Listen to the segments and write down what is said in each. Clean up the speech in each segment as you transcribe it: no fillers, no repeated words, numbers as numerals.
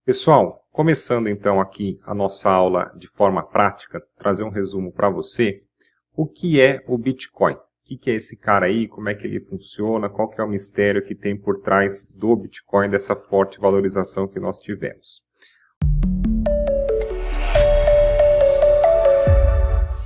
Pessoal, começando então aqui a nossa aula de forma prática, trazer um resumo para você, o que é o Bitcoin? O que é esse cara aí, como é que ele funciona, qual que é o mistério que tem por trás do Bitcoin, dessa forte valorização que nós tivemos.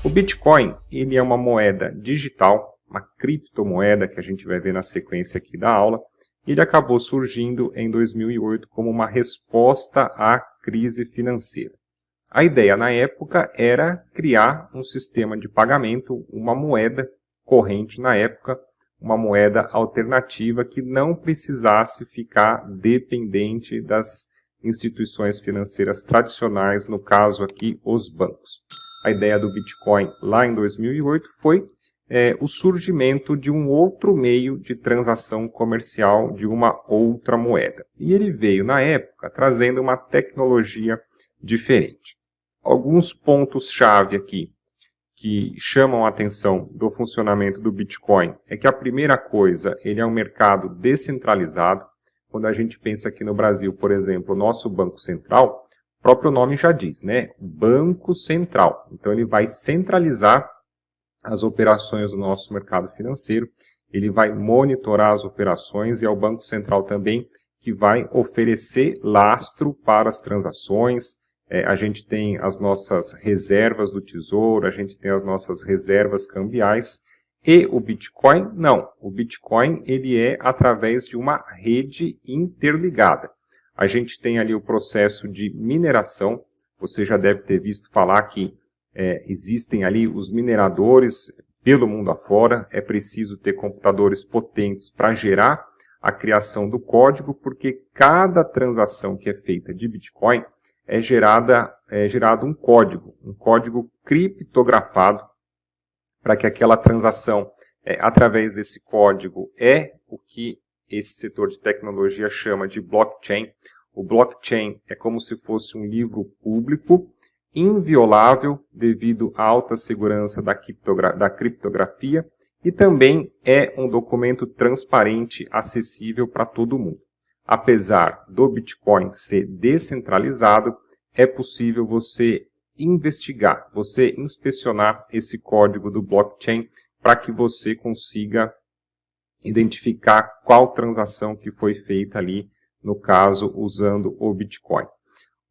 O Bitcoin, ele é uma moeda digital, uma criptomoeda que a gente vai ver na sequência aqui da aula. Ele acabou surgindo em 2008 como uma resposta à crise financeira. A ideia na época era criar um sistema de pagamento, uma moeda corrente na época, uma moeda alternativa que não precisasse ficar dependente das instituições financeiras tradicionais, no caso aqui os bancos. A ideia do Bitcoin lá em 2008 foi o surgimento de um outro meio de transação comercial de uma outra moeda. E ele veio, na época, trazendo uma tecnologia diferente. Alguns pontos-chave aqui que chamam a atenção do funcionamento do Bitcoin é que a primeira coisa, ele é um mercado descentralizado. Quando a gente pensa aqui no Brasil, por exemplo, o nosso Banco Central, o próprio nome já diz, né? Banco Central. Então ele vai centralizar as operações do nosso mercado financeiro, ele vai monitorar as operações e é o Banco Central também que vai oferecer lastro para as transações. A gente tem as nossas reservas do Tesouro, a gente tem as nossas reservas cambiais e o Bitcoin não. O Bitcoin ele é através de uma rede interligada. A gente tem ali o processo de mineração, você já deve ter visto falar que existem ali os mineradores pelo mundo afora, é preciso ter computadores potentes para gerar a criação do código, porque cada transação que é feita de Bitcoin é gerado um código criptografado, para que aquela transação, através desse código, é o que esse setor de tecnologia chama de blockchain. O blockchain é como se fosse um livro público, inviolável devido à alta segurança da criptografia e também é um documento transparente, acessível para todo mundo. Apesar do Bitcoin ser descentralizado, é possível você investigar, você inspecionar esse código do blockchain para que você consiga identificar qual transação que foi feita ali, no caso, usando o Bitcoin.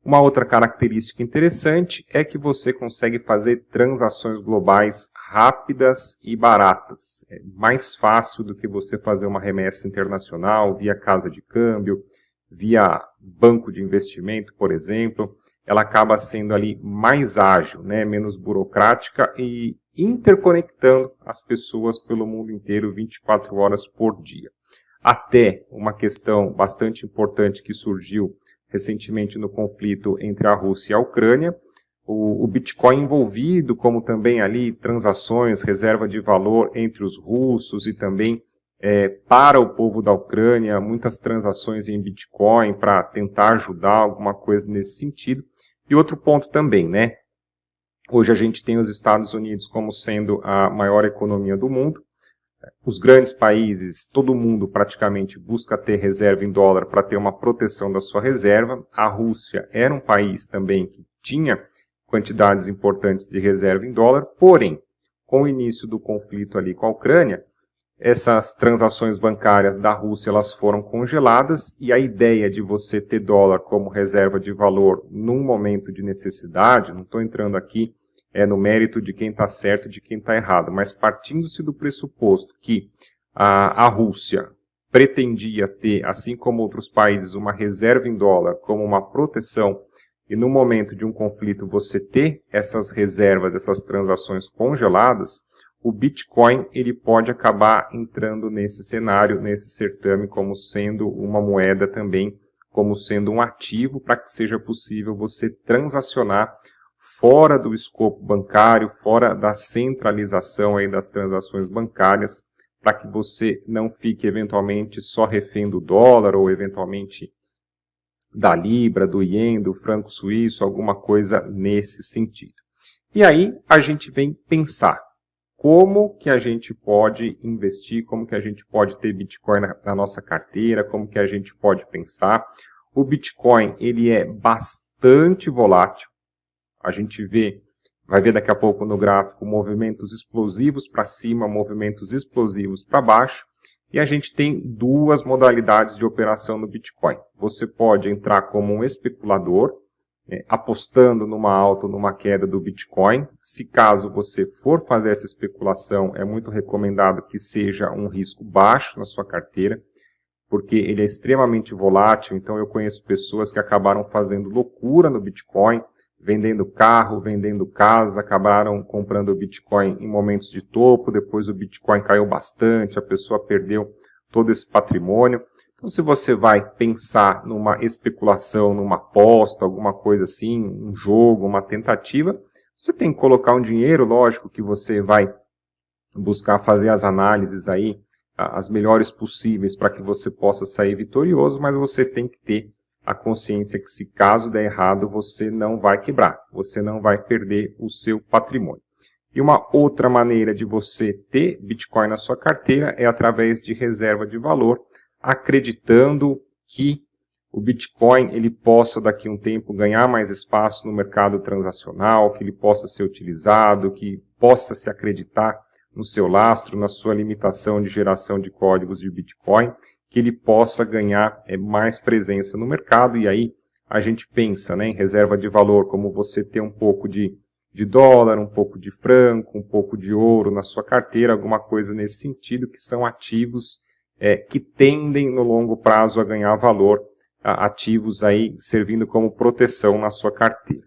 Uma outra característica interessante é que você consegue fazer transações globais rápidas e baratas. É mais fácil do que você fazer uma remessa internacional via casa de câmbio, via banco de investimento, por exemplo. Ela acaba sendo ali mais ágil, né? Menos burocrática e interconectando as pessoas pelo mundo inteiro 24 horas por dia. Até uma questão bastante importante que surgiu recentemente no conflito entre a Rússia e a Ucrânia, o Bitcoin envolvido, como também ali transações, reserva de valor entre os russos e também para o povo da Ucrânia, muitas transações em Bitcoin para tentar ajudar alguma coisa nesse sentido. E outro ponto também, né? Hoje a gente tem os Estados Unidos como sendo a maior economia do mundo. Os grandes países, todo mundo praticamente busca ter reserva em dólar para ter uma proteção da sua reserva. A Rússia era um país também que tinha quantidades importantes de reserva em dólar, porém, com o início do conflito ali com a Ucrânia, essas transações bancárias da Rússia elas foram congeladas e a ideia de você ter dólar como reserva de valor num momento de necessidade, não estou entrando aqui no mérito de quem está certo e de quem está errado, mas partindo-se do pressuposto que a Rússia pretendia ter, assim como outros países, uma reserva em dólar como uma proteção, e no momento de um conflito você ter essas reservas, essas transações congeladas, o Bitcoin ele pode acabar entrando nesse cenário, nesse certame, como sendo uma moeda também, como sendo um ativo para que seja possível você transacionar fora do escopo bancário, fora da centralização aí das transações bancárias, para que você não fique eventualmente só refém do dólar ou eventualmente da libra, do iene, do franco suíço, alguma coisa nesse sentido. E aí a gente vem pensar como que a gente pode investir, como que a gente pode ter Bitcoin na nossa carteira, como que a gente pode pensar. O Bitcoin ele é bastante volátil. A gente vai ver daqui a pouco no gráfico movimentos explosivos para cima, movimentos explosivos para baixo. E a gente tem duas modalidades de operação no Bitcoin. Você pode entrar como um especulador, apostando numa alta ou numa queda do Bitcoin. Se caso você for fazer essa especulação, é muito recomendado que seja um risco baixo na sua carteira, porque ele é extremamente volátil. Então eu conheço pessoas que acabaram fazendo loucura no Bitcoin, vendendo carro, vendendo casa, acabaram comprando o Bitcoin em momentos de topo, depois o Bitcoin caiu bastante, a pessoa perdeu todo esse patrimônio. Então, se você vai pensar numa especulação, numa aposta, alguma coisa assim, um jogo, uma tentativa, você tem que colocar um dinheiro, lógico que você vai buscar fazer as análises aí, as melhores possíveis para que você possa sair vitorioso, mas você tem que ter a consciência que se caso der errado, você não vai quebrar, você não vai perder o seu patrimônio. E uma outra maneira de você ter Bitcoin na sua carteira é através de reserva de valor, acreditando que o Bitcoin ele possa daqui a um tempo ganhar mais espaço no mercado transacional, que ele possa ser utilizado, que possa se acreditar no seu lastro, na sua limitação de geração de códigos de Bitcoin, que ele possa ganhar mais presença no mercado. E aí a gente pensa, em reserva de valor, como você ter um pouco de dólar, um pouco de franco, um pouco de ouro na sua carteira, alguma coisa nesse sentido, que são ativos que tendem no longo prazo a ganhar valor, ativos aí servindo como proteção na sua carteira.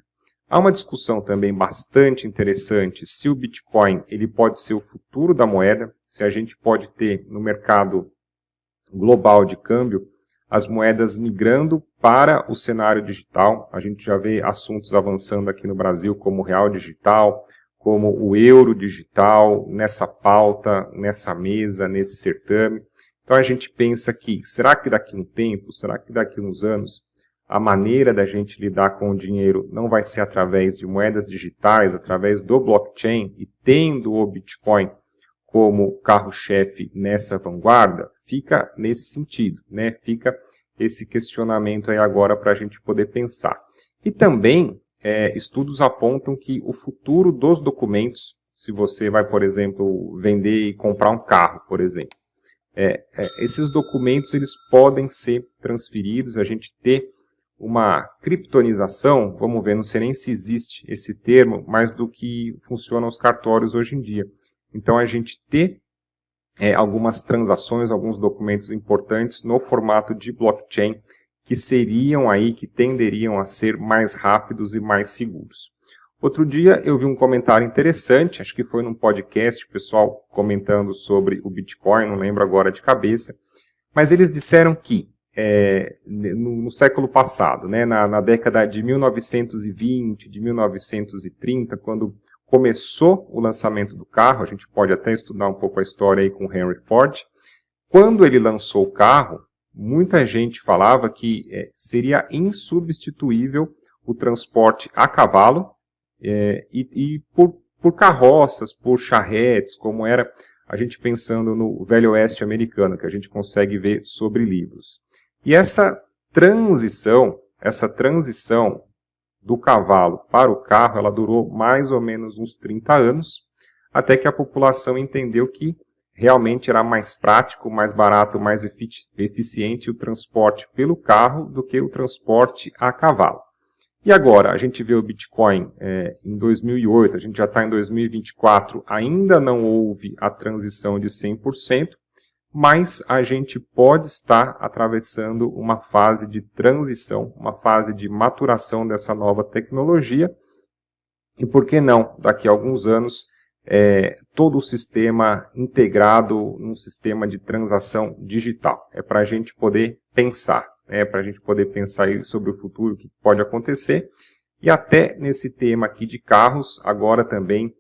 Há uma discussão também bastante interessante se o Bitcoin ele pode ser o futuro da moeda, se a gente pode ter no mercado global de câmbio as moedas migrando para o cenário digital. A gente já vê assuntos avançando aqui no Brasil como o real digital, como o euro digital, nessa pauta, nessa mesa, nesse certame. Então a gente pensa que, será que daqui a um tempo, será que daqui a uns anos, a maneira da gente lidar com o dinheiro não vai ser através de moedas digitais, através do blockchain, e tendo o Bitcoin como carro-chefe nessa vanguarda? Fica nesse sentido, fica esse questionamento aí agora para a gente poder pensar. E também estudos apontam que o futuro dos documentos, se você vai, por exemplo, vender e comprar um carro, por exemplo, esses documentos eles podem ser transferidos, a gente ter uma criptonização, vamos ver, não sei nem se existe esse termo, mas do que funcionam os cartórios hoje em dia. Então a gente ter algumas transações, alguns documentos importantes no formato de blockchain que seriam aí, que tenderiam a ser mais rápidos e mais seguros. Outro dia eu vi um comentário interessante, acho que foi num podcast, o pessoal comentando sobre o Bitcoin, não lembro agora de cabeça, mas eles disseram que no século passado, na década de 1920, de 1930, quando começou o lançamento do carro, a gente pode até estudar um pouco a história aí com Henry Ford, quando ele lançou o carro, muita gente falava que seria insubstituível o transporte a cavalo e por carroças, por charretes, como era a gente pensando no Velho Oeste americano, que a gente consegue ver sobre livros. E essa transição do cavalo para o carro, ela durou mais ou menos uns 30 anos, até que a população entendeu que realmente era mais prático, mais barato, mais eficiente o transporte pelo carro do que o transporte a cavalo. E agora, a gente vê o Bitcoin em 2008, a gente já está em 2024, ainda não houve a transição de 100%, mas a gente pode estar atravessando uma fase de transição, uma fase de maturação dessa nova tecnologia, e por que não, daqui a alguns anos, todo o sistema integrado num sistema de transação digital. É para a gente poder pensar, para a gente poder pensar aí sobre o futuro, o que pode acontecer, e até nesse tema aqui de carros, agora também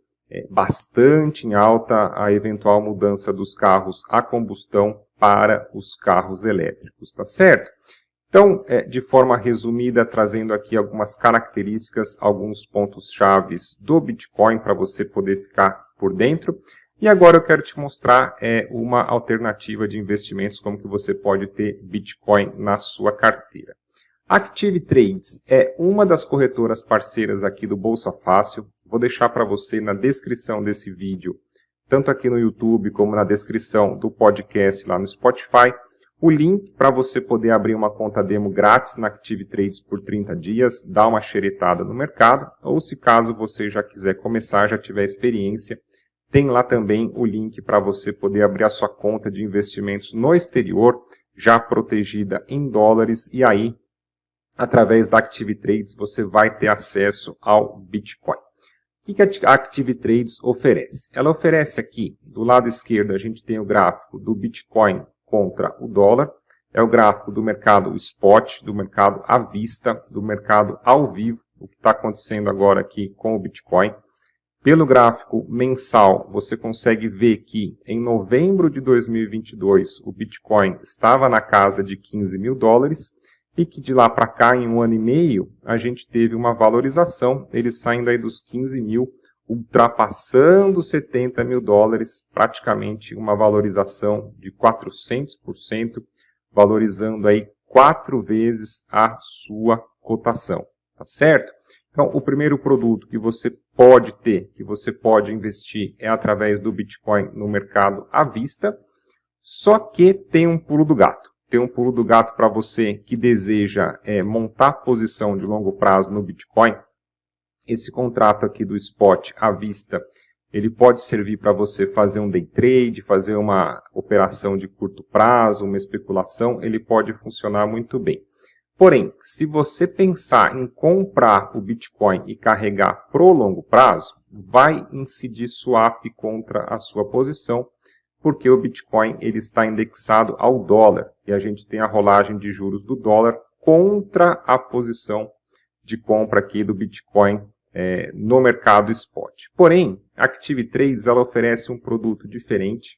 bastante em alta a eventual mudança dos carros a combustão para os carros elétricos, tá certo? Então, de forma resumida, trazendo aqui algumas características, alguns pontos chaves do Bitcoin para você poder ficar por dentro. E agora eu quero te mostrar uma alternativa de investimentos, como que você pode ter Bitcoin na sua carteira. Active Trades é uma das corretoras parceiras aqui do Bolsa Fácil. Vou deixar para você na descrição desse vídeo, tanto aqui no YouTube como na descrição do podcast lá no Spotify, o link para você poder abrir uma conta demo grátis na Active Trades por 30 dias, dar uma xeretada no mercado, ou se caso você já quiser começar, já tiver experiência, tem lá também o link para você poder abrir a sua conta de investimentos no exterior, já protegida em dólares, e aí, através da Active Trades, você vai ter acesso ao Bitcoin. O que a Active Trades oferece? Ela oferece aqui, do lado esquerdo, a gente tem o gráfico do Bitcoin contra o dólar, é o gráfico do mercado spot, do mercado à vista, do mercado ao vivo, o que está acontecendo agora aqui com o Bitcoin. Pelo gráfico mensal, você consegue ver que em novembro de 2022 o Bitcoin estava na casa de 15 mil dólares e que de lá para cá, em um ano e meio, a gente teve uma valorização, ele saindo aí dos 15 mil, ultrapassando 70 mil dólares, praticamente uma valorização de 400%, valorizando aí 4 vezes a sua cotação, tá certo? Então, o primeiro produto que você pode ter, que você pode investir, é através do Bitcoin no mercado à vista, só que tem um pulo do gato. Tem um pulo do gato para você que deseja montar posição de longo prazo no Bitcoin. Esse contrato aqui do spot à vista, ele pode servir para você fazer um day trade, fazer uma operação de curto prazo, uma especulação, ele pode funcionar muito bem. Porém, se você pensar em comprar o Bitcoin e carregar para o longo prazo, vai incidir swap contra a sua posição, porque o Bitcoin ele está indexado ao dólar e a gente tem a rolagem de juros do dólar contra a posição de compra aqui do Bitcoin no mercado spot. Porém, a Active Trades ela oferece um produto diferente,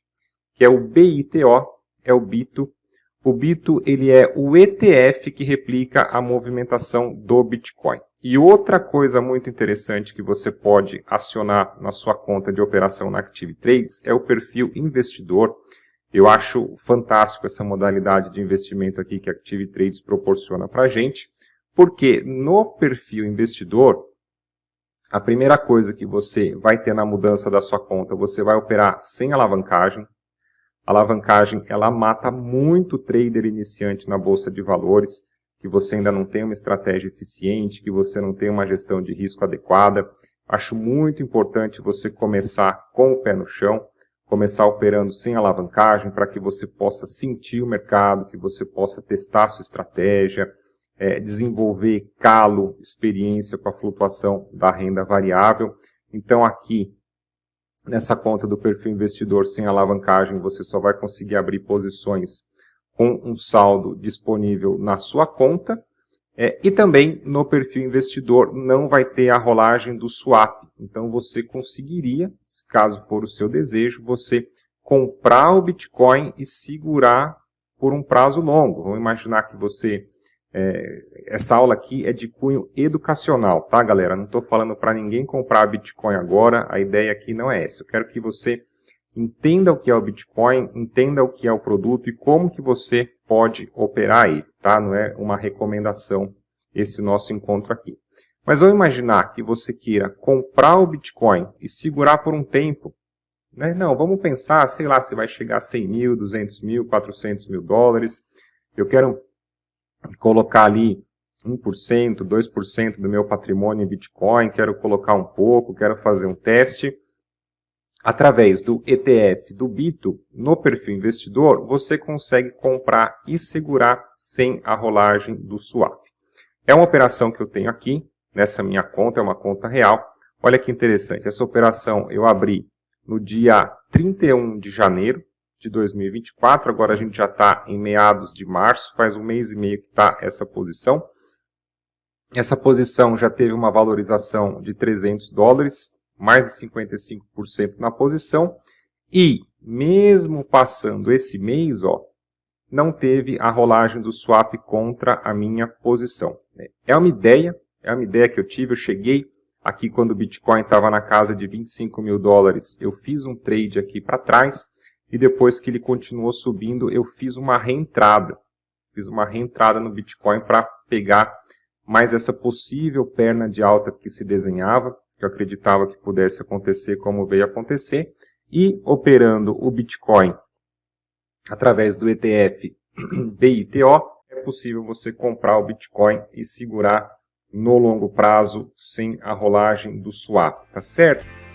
que é o BITO, é o BITO. O BITO ele é o ETF que replica a movimentação do Bitcoin. E outra coisa muito interessante que você pode acionar na sua conta de operação na Active Trades é o perfil investidor. Eu acho fantástico essa modalidade de investimento aqui que a Active Trades proporciona para a gente, porque no perfil investidor, a primeira coisa que você vai ter na mudança da sua conta, você vai operar sem alavancagem. A alavancagem, ela mata muito trader iniciante na Bolsa de Valores, que você ainda não tem uma estratégia eficiente, que você não tem uma gestão de risco adequada. Acho muito importante você começar com o pé no chão, começar operando sem alavancagem, para que você possa sentir o mercado, que você possa testar a sua estratégia, desenvolver calo, experiência com a flutuação da renda variável. Então aqui, nessa conta do perfil investidor sem alavancagem, você só vai conseguir abrir posições com um saldo disponível na sua conta. E também no perfil investidor não vai ter a rolagem do swap. Então você conseguiria, caso for o seu desejo, você comprar o Bitcoin e segurar por um prazo longo. Vamos imaginar que você... essa aula aqui é de cunho educacional, tá, galera? Não estou falando para ninguém comprar Bitcoin agora, a ideia aqui não é essa. Eu quero que você entenda o que é o Bitcoin, entenda o que é o produto e como que você pode operar ele, tá? Não é uma recomendação esse nosso encontro aqui. Mas vamos imaginar que você queira comprar o Bitcoin e segurar por um tempo, né? Não, vamos pensar, sei lá, se vai chegar a 100 mil, 200 mil, 400 mil dólares. Eu quero colocar ali 1%, 2% do meu patrimônio em Bitcoin, quero colocar um pouco, quero fazer um teste. Através do ETF do BITO, no perfil investidor, você consegue comprar e segurar sem a rolagem do swap. É uma operação que eu tenho aqui, nessa minha conta, é uma conta real. Olha que interessante, essa operação eu abri no dia 31 de janeiro de 2024, agora a gente já está em meados de março, faz um mês e meio que está essa posição. Essa posição já teve uma valorização de 300 dólares, mais de 55% na posição, e mesmo passando esse mês, não teve a rolagem do swap contra a minha posição. É uma ideia que eu tive, eu cheguei aqui quando o Bitcoin estava na casa de 25 mil dólares, eu fiz um trade aqui para trás, e depois que ele continuou subindo, eu fiz uma reentrada. fiz uma reentrada no Bitcoin para pegar mais essa possível perna de alta que se desenhava, que eu acreditava que pudesse acontecer como veio acontecer, e operando o Bitcoin através do ETF BITO, é possível você comprar o Bitcoin e segurar no longo prazo sem a rolagem do swap, tá certo?